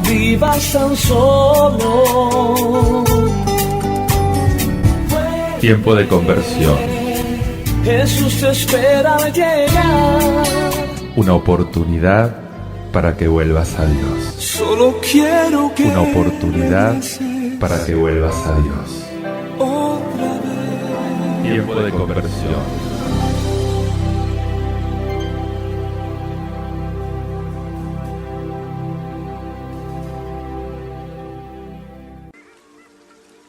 no vivas tan solo. Tiempo de conversión. Jesús te espera al llegar. Una oportunidad para que vuelvas a Dios. Solo quiero que Una oportunidad para que vuelvas a Dios. otra vez. Tiempo de conversión.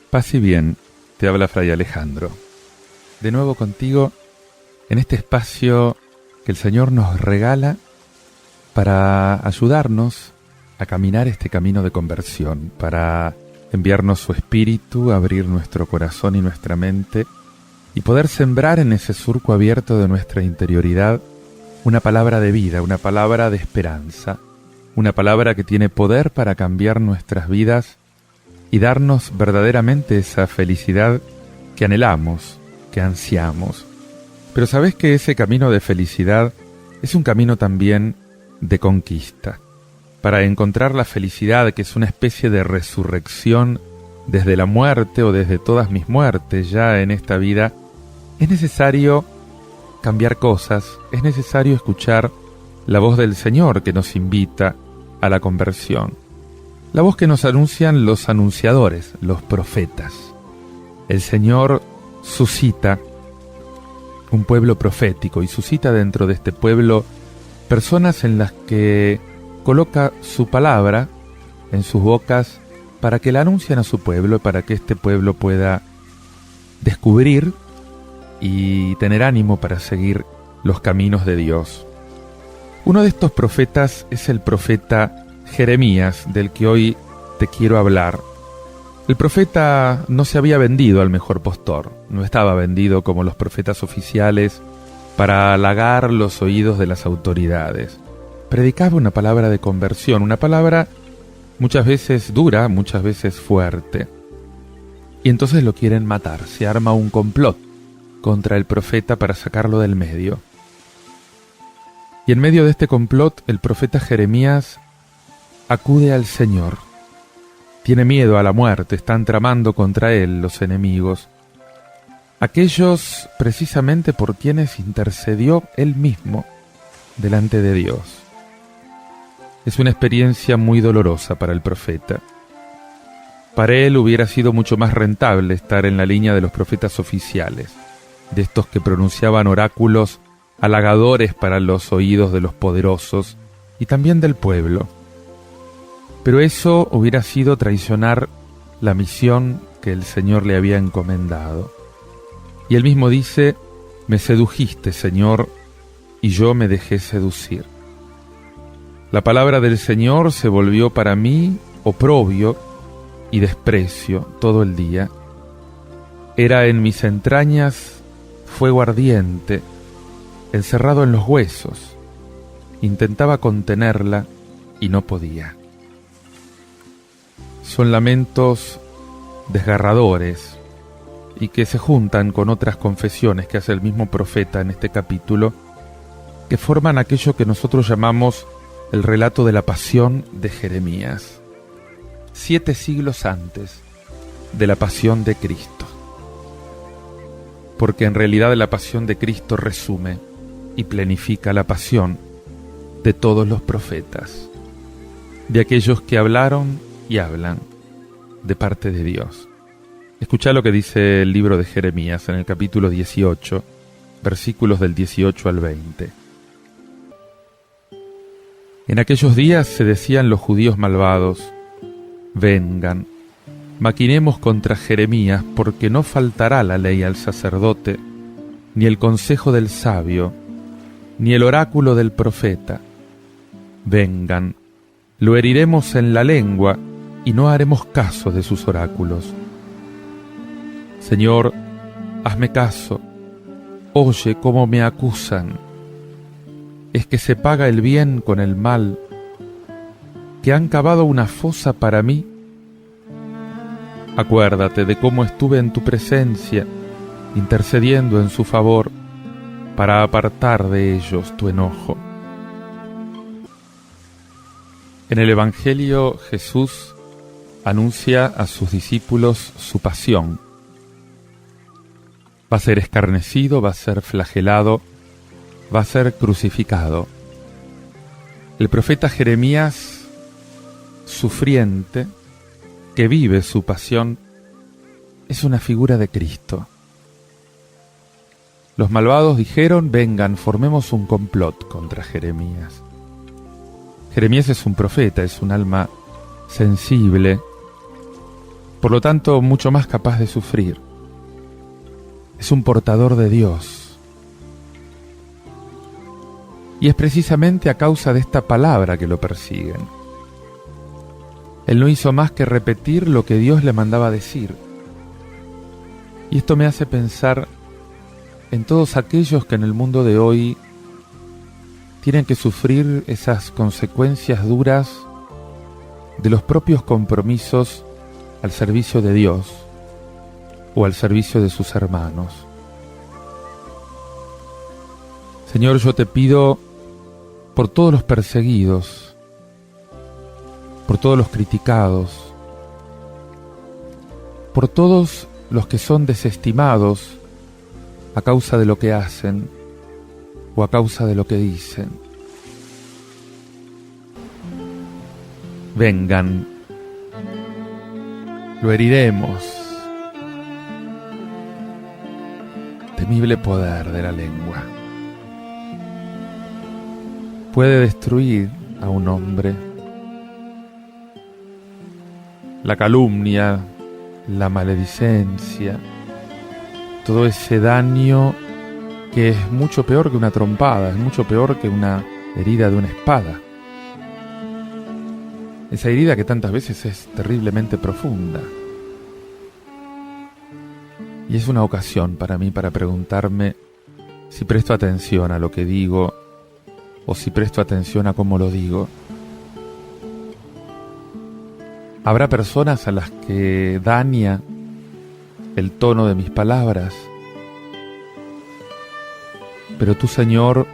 Paz y bien, te habla Fray Alejandro. De nuevo contigo en este espacio que el Señor nos regala para ayudarnos a caminar este camino de conversión, para enviarnos su espíritu, abrir nuestro corazón y nuestra mente y poder sembrar en ese surco abierto de nuestra interioridad una palabra de vida, una palabra de esperanza, una palabra que tiene poder para cambiar nuestras vidas y darnos verdaderamente esa felicidad que anhelamos, que ansiamos. Pero ¿sabés que ese camino de felicidad es un camino también de conquista? Para encontrar la felicidad, que es una especie de resurrección desde la muerte o desde todas mis muertes ya en esta vida, es necesario cambiar cosas, es necesario escuchar la voz del Señor que nos invita a la conversión. La voz que nos anuncian los anunciadores, los profetas. El Señor suscita un pueblo profético y suscita dentro de este pueblo personas en las que coloca su palabra en sus bocas para que la anuncien a su pueblo, para que este pueblo pueda descubrir y tener ánimo para seguir los caminos de Dios. Uno de estos profetas es el profeta Jeremías, del que hoy te quiero hablar. El profeta no se había vendido al mejor postor, no estaba vendido como los profetas oficiales para halagar los oídos de las autoridades. Predicaba una palabra de conversión, una palabra muchas veces dura, muchas veces fuerte. Y entonces lo quieren matar, se arma un complot contra el profeta para sacarlo del medio. Y en medio de este complot, el profeta Jeremías acude al Señor. Tiene miedo a la muerte, están tramando contra él los enemigos. Aquellos precisamente por quienes intercedió él mismo delante de Dios. Es una experiencia muy dolorosa para el profeta. Para él hubiera sido mucho más rentable estar en la línea de los profetas oficiales, de estos que pronunciaban oráculos halagadores para los oídos de los poderosos y también del pueblo. Pero eso hubiera sido traicionar la misión que el Señor le había encomendado. Y él mismo dice: me sedujiste, Señor, y yo me dejé seducir. La palabra del Señor se volvió para mí oprobio y desprecio todo el día. Era en mis entrañas fuego ardiente, encerrado en los huesos. Intentaba contenerla y no podía. Son lamentos desgarradores y que se juntan con otras confesiones que hace el mismo profeta en este capítulo, que forman aquello que nosotros llamamos el relato de la pasión de Jeremías, 7 siglos antes de la pasión de Cristo. Porque en realidad la pasión de Cristo resume y planifica la pasión de todos los profetas, de aquellos que hablaron y hablan de parte de Dios. Escuchá lo que dice el libro de Jeremías en el capítulo 18, versículos del 18 al 20. En aquellos días se decían los judíos malvados: vengan, maquinemos contra Jeremías, porque no faltará la ley al sacerdote, ni el consejo del sabio, ni el oráculo del profeta. Vengan, lo heriremos en la lengua y no haremos caso de sus oráculos. Señor, hazme caso, oye cómo me acusan. Es que se paga el bien con el mal, que han cavado una fosa para mí. Acuérdate de cómo estuve en tu presencia, intercediendo en su favor, para apartar de ellos tu enojo. En el Evangelio Jesús anuncia a sus discípulos su pasión. Va a ser escarnecido, va a ser flagelado, va a ser crucificado. El profeta Jeremías, sufriente, que vive su pasión, es una figura de Cristo. Los malvados dijeron: vengan, formemos un complot contra Jeremías. Jeremías es un profeta, es un alma sensible, por lo tanto mucho más capaz de sufrir. Es un portador de Dios. Y es precisamente a causa de esta palabra que lo persiguen. Él no hizo más que repetir lo que Dios le mandaba decir. Y esto me hace pensar en todos aquellos que en el mundo de hoy tienen que sufrir esas consecuencias duras de los propios compromisos al servicio de Dios o al servicio de sus hermanos. Señor, yo te pido por todos los perseguidos, por todos los criticados, por todos los que son desestimados a causa de lo que hacen o a causa de lo que dicen. Vengan, lo heriremos. Temible poder de la lengua. Puede destruir a un hombre. La calumnia, la maledicencia, todo ese daño que es mucho peor que una trompada, es mucho peor que una herida de una espada. Esa herida que tantas veces es terriblemente profunda. Y es una ocasión para mí para preguntarme si presto atención a lo que digo o si presto atención a cómo lo digo. Habrá personas a las que daña el tono de mis palabras, pero tú, Señor,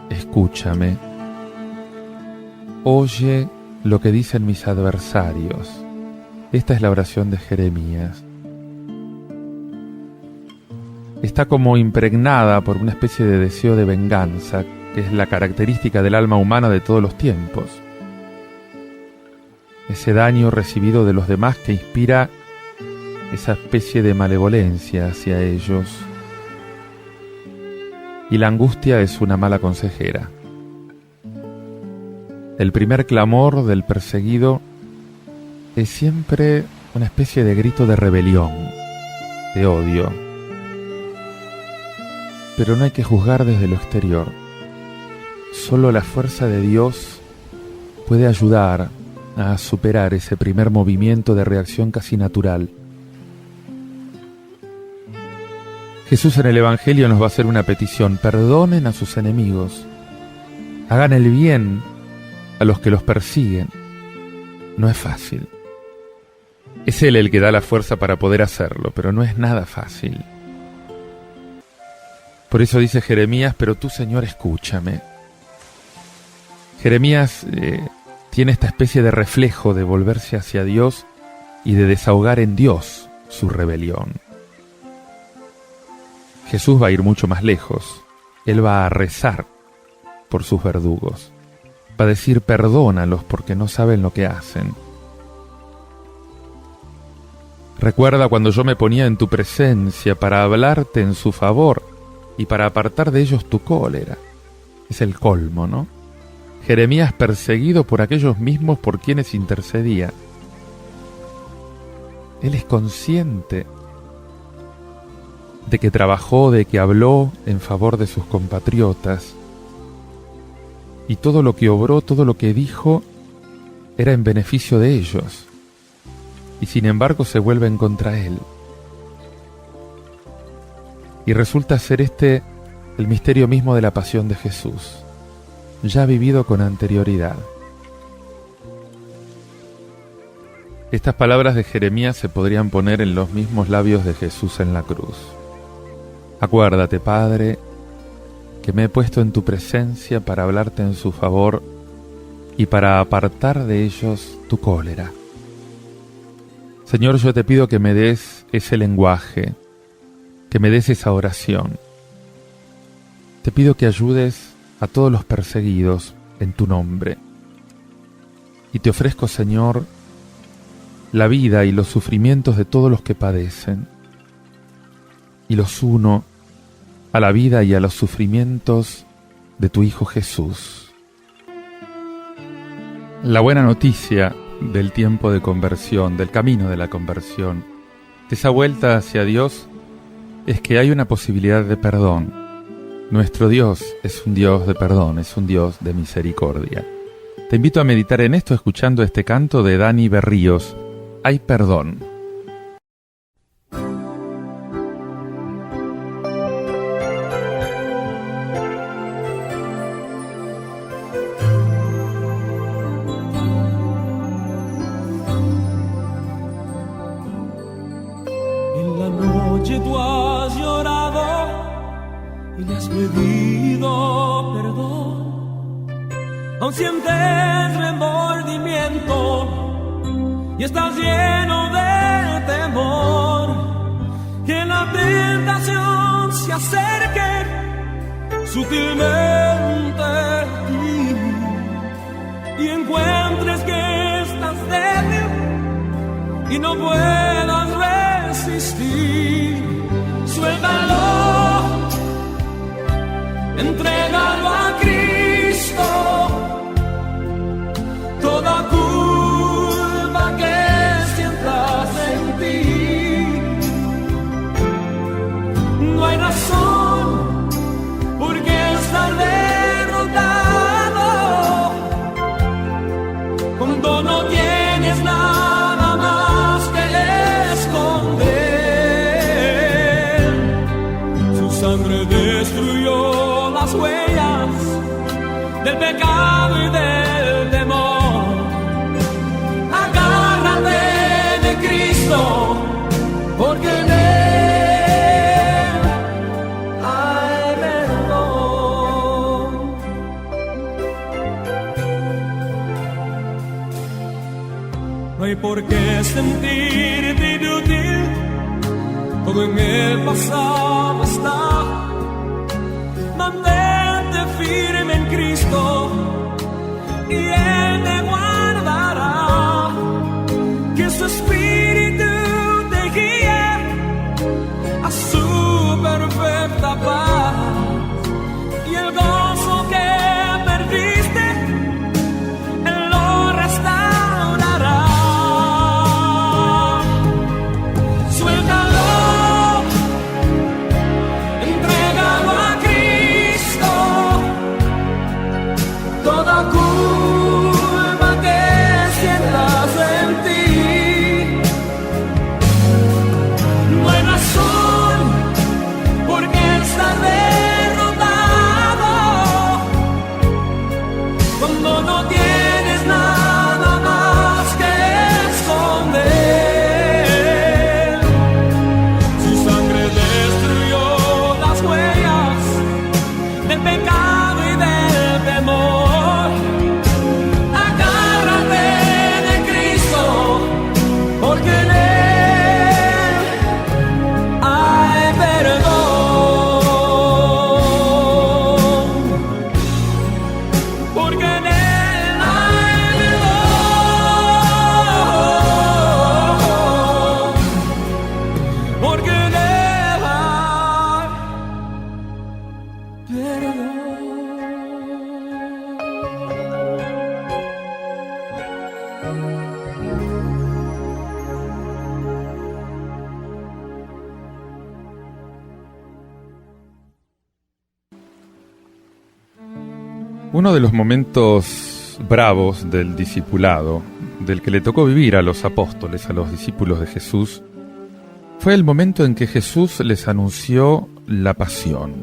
escúchame. Oye lo que dicen mis adversarios. Esta es la oración de Jeremías. Está como impregnada por una especie de deseo de venganza, que es la característica del alma humana de todos los tiempos. Ese daño recibido de los demás que inspira esa especie de malevolencia hacia ellos. Y la angustia es una mala consejera. El primer clamor del perseguido es siempre una especie de grito de rebelión, de odio. Pero no hay que juzgar desde lo exterior. Solo la fuerza de Dios puede ayudar a superar ese primer movimiento de reacción casi natural. Jesús en el Evangelio nos va a hacer una petición: perdonen a sus enemigos, hagan el bien a los que los persiguen. No es fácil. Es Él el que da la fuerza para poder hacerlo, pero no es nada fácil. Por eso dice Jeremías: pero tú, Señor, escúchame. Jeremías tiene esta especie de reflejo de volverse hacia Dios y de desahogar en Dios su rebelión. Jesús va a ir mucho más lejos. Él va a rezar por sus verdugos. Va a decir: perdónalos porque no saben lo que hacen. Recuerda cuando yo me ponía en tu presencia para hablarte en su favor y para apartar de ellos tu cólera. Es el colmo, ¿no? Jeremías perseguido por aquellos mismos por quienes intercedía. Él es consciente de que trabajó, de que habló en favor de sus compatriotas, y todo lo que obró, todo lo que dijo, era en beneficio de ellos, y sin embargo se vuelven contra él. Y resulta ser este el misterio mismo de la pasión de Jesús, ya vivido con anterioridad. Estas palabras de Jeremías se podrían poner en los mismos labios de Jesús en la cruz. Acuérdate, Padre, que me he puesto en tu presencia para hablarte en su favor y para apartar de ellos tu cólera. Señor, yo te pido que me des ese lenguaje, que me des esa oración. Te pido que ayudes a todos los perseguidos en tu nombre. Y te ofrezco, Señor, la vida y los sufrimientos de todos los que padecen. Y los uno a la vida y a los sufrimientos de tu Hijo Jesús. La buena noticia del tiempo de conversión, del camino de la conversión, de esa vuelta hacia Dios, es que hay una posibilidad de perdón. Nuestro Dios es un Dios de perdón, es un Dios de misericordia. Te invito a meditar en esto escuchando este canto de Dani Berríos, Hay perdón. En la noche tú has llorado y le has pedido perdón. Aún sientes remordimiento y estás lleno de temor. Que la tentación se acerque sutilmente a ti y encuentres que estás débil y no puedas resistir. Suéltalo, entrégalo a Cristo. Toda culpa que sientas en ti, no hay razón por qué estar derrotado cuando no tienes nada más que esconder. Su sangre destruyó las huellas del pecado y del temor. Porque en Él hay perdón. No hay por qué sentirte inútil, todo en el pasado está. Mantente firme en Cristo y Él te guardará. Que su Espíritu a su perfecta paz y el gozo que perdiste, Él lo restaurará. Suéltalo, entrégalo a Cristo. Toda culpa que sientas en ti, no hay razón porque está derrotado cuando no tienes nada más que esconder. Su sangre destruyó las huellas del pecado y del temor. Agárrate de Cristo, porque en Él Uno de los momentos bravos del discipulado, del que le tocó vivir a los apóstoles, a los discípulos de Jesús, fue el momento en que Jesús les anunció la pasión.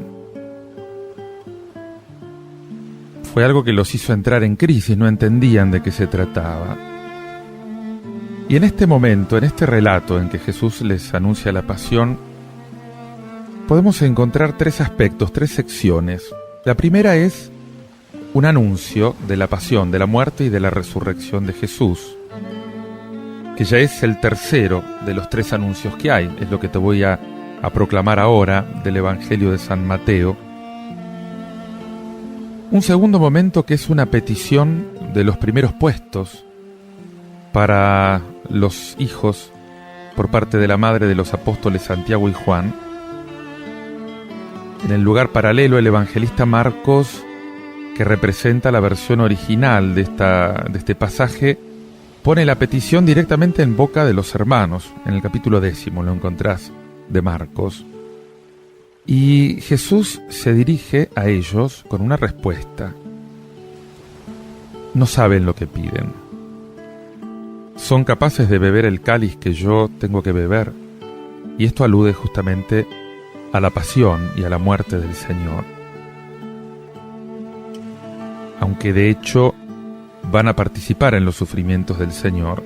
Fue algo que los hizo entrar en crisis, no entendían de qué se trataba. Y en este momento, en este relato en que Jesús les anuncia la pasión, podemos encontrar tres aspectos, tres secciones. La primera es un anuncio de la pasión, de la muerte y de la resurrección de Jesús, que ya es el tercero de los 3 anuncios que hay. Es lo que te voy a proclamar ahora del Evangelio de San Mateo. Un segundo momento que es una petición de los primeros puestos para los hijos por parte de la madre de los apóstoles Santiago y Juan. En el lugar paralelo, el evangelista Marcos, que representa la versión original de este pasaje, pone la petición directamente en boca de los hermanos. En el capítulo 10 lo encontrás de Marcos. Y Jesús se dirige a ellos con una respuesta. No saben lo que piden. ¿Son capaces de beber el cáliz que yo tengo que beber? Y esto alude justamente a la pasión y a la muerte del Señor. Aunque de hecho van a participar en los sufrimientos del Señor,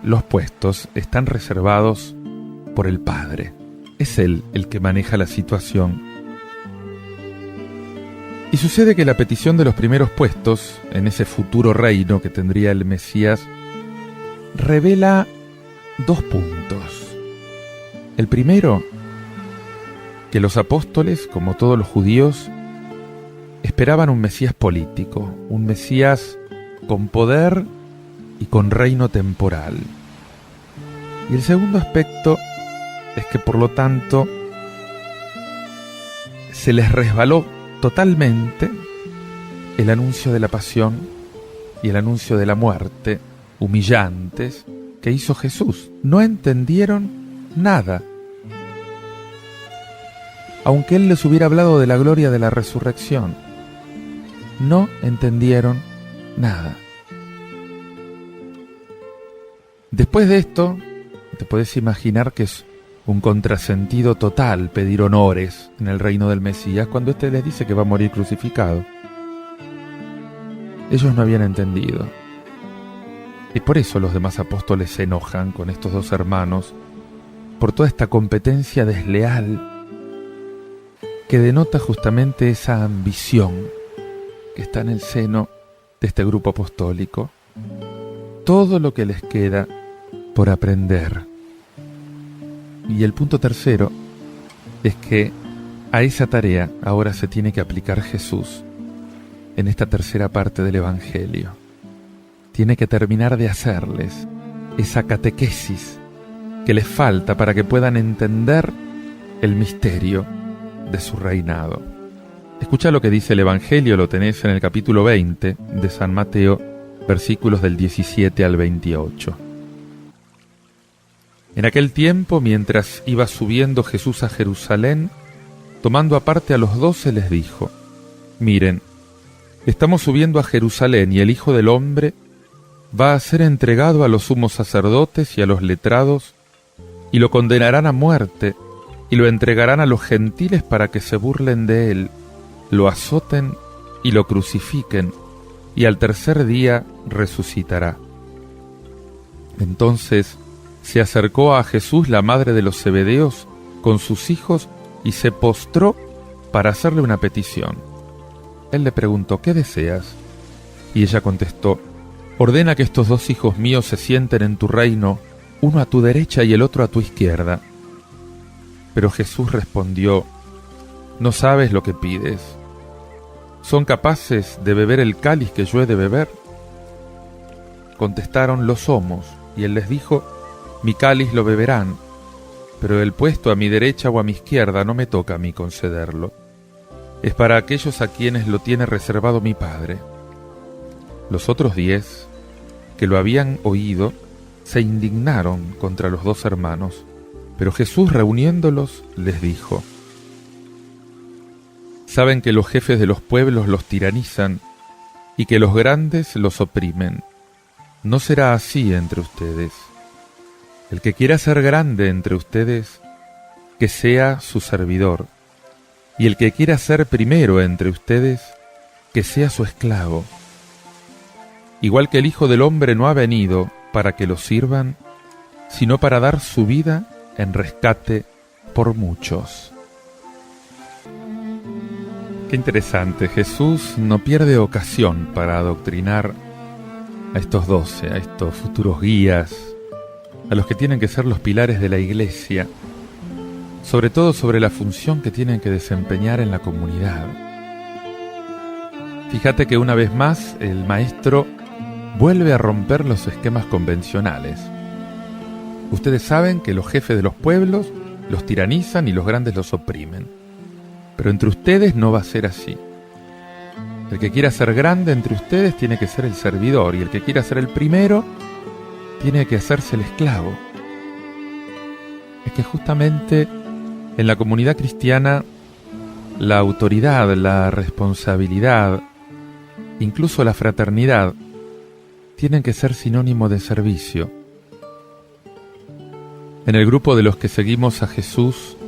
los puestos están reservados por el Padre. Es Él el que maneja la situación. Y sucede que la petición de los primeros puestos en ese futuro reino que tendría el Mesías revela 2 puntos. El primero, que los apóstoles, como todos los judíos, esperaban un Mesías político, un Mesías con poder y con reino temporal. Y el segundo aspecto es que, por lo tanto, se les resbaló totalmente el anuncio de la pasión y el anuncio de la muerte, humillantes, que hizo Jesús. No entendieron nada. Aunque Él les hubiera hablado de la gloria de la resurrección, no entendieron nada. Después de esto, te puedes imaginar que es un contrasentido total pedir honores en el reino del Mesías cuando éste les dice que va a morir crucificado. Ellos no habían entendido. Y por eso los demás apóstoles se enojan con estos 2 hermanos, por toda esta competencia desleal que denota justamente esa ambición que está en el seno de este grupo apostólico. Todo lo que les queda por aprender. Y el punto tercero es que a esa tarea ahora se tiene que aplicar Jesús en esta tercera parte del Evangelio. Tiene que terminar de hacerles esa catequesis que les falta para que puedan entender el misterio de su reinado. Escucha lo que dice el Evangelio, lo tenés en el capítulo 20 de San Mateo, versículos del 17 al 28. En aquel tiempo, mientras iba subiendo Jesús a Jerusalén, tomando aparte a los 12, les dijo: Miren, estamos subiendo a Jerusalén y el Hijo del Hombre va a ser entregado a los sumos sacerdotes y a los letrados, y lo condenarán a muerte, y lo entregarán a los gentiles para que se burlen de él, lo azoten y lo crucifiquen, y al tercer día resucitará. Entonces se acercó a Jesús la madre de los Zebedeos con sus hijos y se postró para hacerle una petición. Él le preguntó: ¿qué deseas? Y ella contestó: ordena que estos 2 hijos míos se sienten en tu reino, uno a tu derecha y el otro a tu izquierda. Pero Jesús respondió: no sabes lo que pides. ¿Son capaces de beber el cáliz que yo he de beber? Contestaron: lo somos. Y él les dijo: mi cáliz lo beberán, pero el puesto a mi derecha o a mi izquierda no me toca a mí concederlo. Es para aquellos a quienes lo tiene reservado mi Padre. Los otros 10, que lo habían oído, se indignaron contra los 2 hermanos, pero Jesús, reuniéndolos, les dijo: saben que los jefes de los pueblos los tiranizan y que los grandes los oprimen. No será así entre ustedes. El que quiera ser grande entre ustedes, que sea su servidor, y el que quiera ser primero entre ustedes, que sea su esclavo. Igual que el Hijo del Hombre no ha venido para que lo sirvan, sino para dar su vida en rescate por muchos. Qué interesante. Jesús no pierde ocasión para adoctrinar a estos 12, a estos futuros guías, a los que tienen que ser los pilares de la iglesia, sobre todo sobre la función que tienen que desempeñar en la comunidad. Fíjate que una vez más el maestro vuelve a romper los esquemas convencionales. Ustedes saben que los jefes de los pueblos los tiranizan y los grandes los oprimen. Pero entre ustedes no va a ser así. El que quiera ser grande entre ustedes tiene que ser el servidor, y el que quiera ser el primero tiene que hacerse el esclavo. Es que justamente en la comunidad cristiana la autoridad, la responsabilidad, incluso la fraternidad, tienen que ser sinónimo de servicio. En el grupo de los que seguimos a Jesús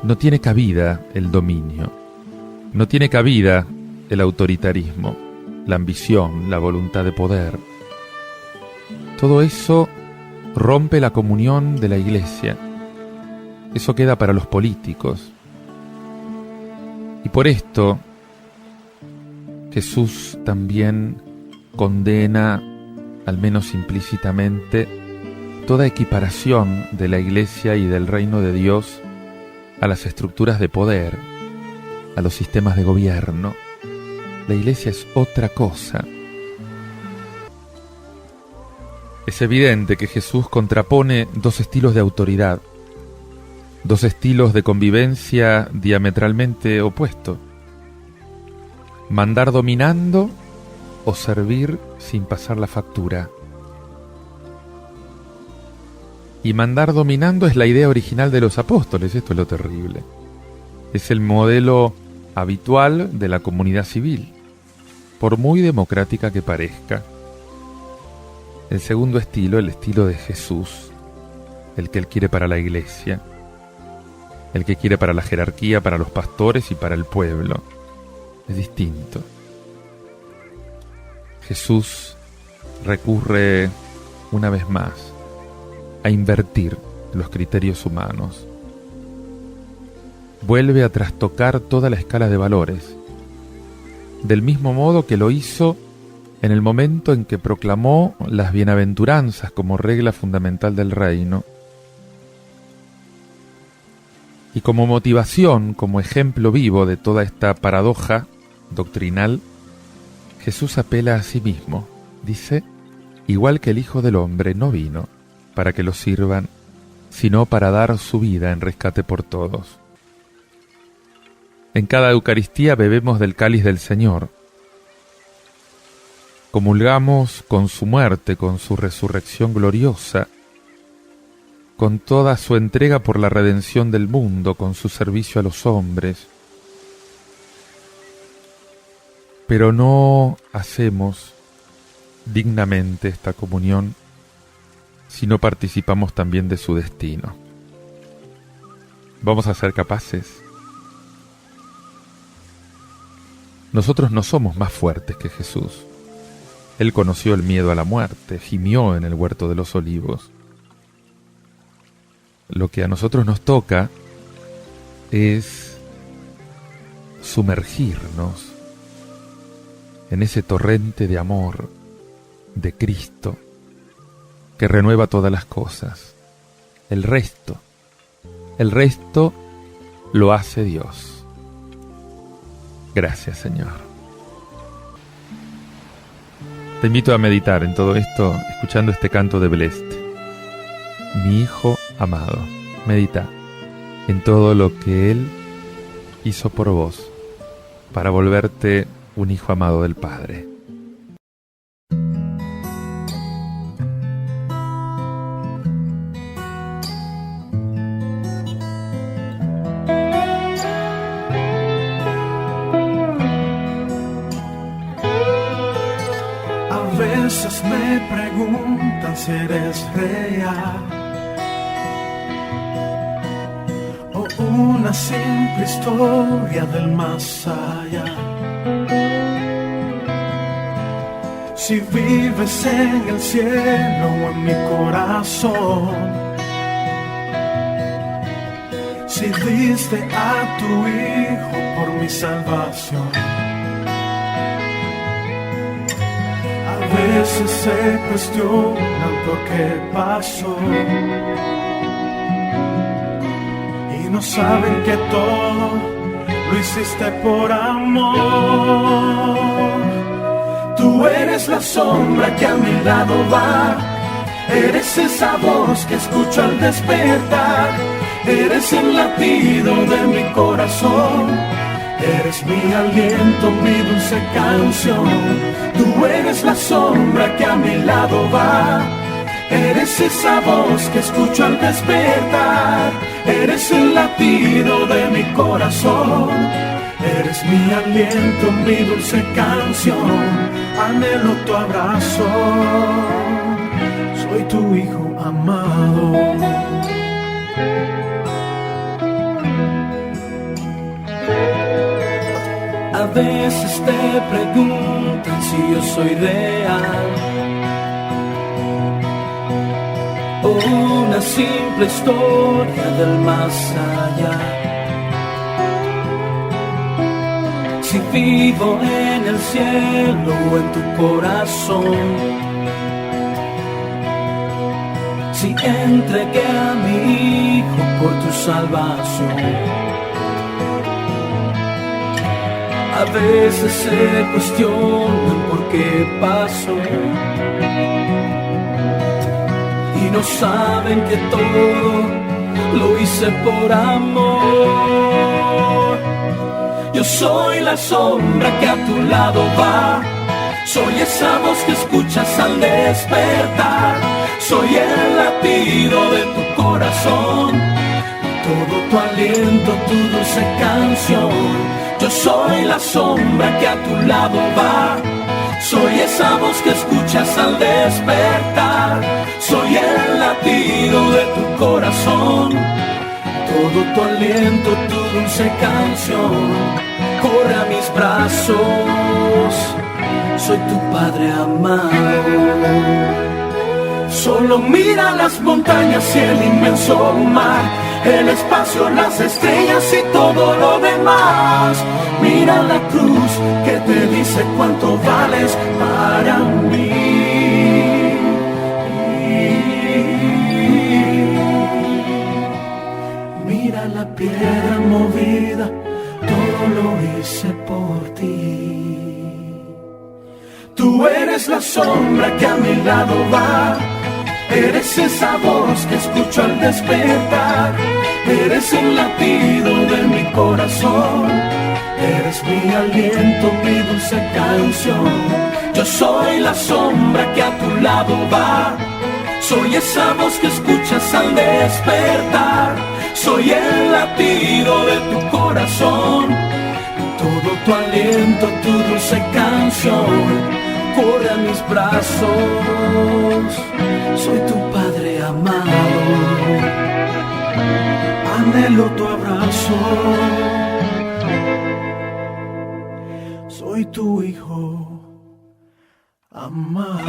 no tiene cabida el dominio, no tiene cabida el autoritarismo, la ambición, la voluntad de poder. Todo eso rompe la comunión de la iglesia. Eso queda para los políticos. Y por esto Jesús también condena, al menos implícitamente, toda equiparación de la iglesia y del reino de Dios a las estructuras de poder, a los sistemas de gobierno. La iglesia es otra cosa. Es evidente que Jesús contrapone dos estilos de autoridad, dos estilos de convivencia diametralmente opuestos: mandar dominando o servir sin pasar la factura. Y mandar dominando es la idea original de los apóstoles. Esto es lo terrible. Es el modelo habitual de la comunidad civil, por muy democrática que parezca. El segundo estilo, el estilo de Jesús, el que Él quiere para la iglesia, el que quiere para la jerarquía, para los pastores y para el pueblo, es distinto. Jesús recurre una vez más a invertir los criterios humanos. Vuelve a trastocar toda la escala de valores, del mismo modo que lo hizo en el momento en que proclamó las bienaventuranzas como regla fundamental del reino. Y como motivación, como ejemplo vivo de toda esta paradoja doctrinal, Jesús apela a sí mismo. Dice: igual que el Hijo del Hombre no vino para que lo sirvan, sino para dar su vida en rescate por todos. En cada Eucaristía bebemos del cáliz del Señor. Comulgamos con su muerte, con su resurrección gloriosa, con toda su entrega por la redención del mundo, con su servicio a los hombres. Pero no hacemos dignamente esta comunión si no participamos también de su destino. ¿Vamos a ser capaces? Nosotros no somos más fuertes que Jesús. Él conoció el miedo a la muerte, gimió en el huerto de los olivos. Lo que a nosotros nos toca es sumergirnos en ese torrente de amor de Cristo que renueva todas las cosas. El resto lo hace Dios. Gracias, Señor. Te invito a meditar en todo esto, escuchando este canto de Blest. Mi Hijo amado, medita en todo lo que Él hizo por vos para volverte un hijo amado del Padre. A veces me preguntan si eres real o una simple historia del más allá. Si vives en el cielo o en mi corazón, si decidiste a tu Hijo por mi salvación. A veces se cuestionan por qué pasó y no saben que todo lo hiciste por amor. Tú eres la sombra que a mi lado va, eres esa voz que escucho al despertar, eres el latido de mi corazón, eres mi aliento, mi dulce canción. Tú eres la sombra que a mi lado va, eres esa voz que escucho al despertar, eres el latido de mi corazón, eres mi aliento, mi dulce canción. Anhelo tu abrazo, soy tu hijo amado. A veces te preguntan si yo soy real o una simple historia del más allá. Si vivo en el cielo o en tu corazón, si entregué a mi hijo por tu salvación. A veces se cuestionan por qué pasó y no saben que todo lo hice por amor. Yo soy la sombra que a tu lado va, soy esa voz que escuchas al despertar, soy el latido de tu corazón, todo tu aliento, tu dulce canción. Yo soy la sombra que a tu lado va, soy esa voz que escuchas al despertar, soy el latido de tu corazón, todo tu aliento, tu dulce canción. Corre a mis brazos, soy tu Padre amado. Solo mira las montañas y el inmenso mar, el espacio, las estrellas y todo lo demás. Mira la cruz que te dice cuánto vales para mí. Mira la piedra movida, todo lo hice por ti. Tú eres la sombra que a mi lado va, eres esa voz que escucho al despertar, eres el latido de mi corazón, eres mi aliento, mi dulce canción. Yo soy la sombra que a tu lado va, soy esa voz que escuchas al despertar, soy el latido de tu corazón, todo tu aliento, tu dulce canción. Corre a mis brazos, soy tu Padre amado. Anhelo tu abrazo, soy tu hijo amado.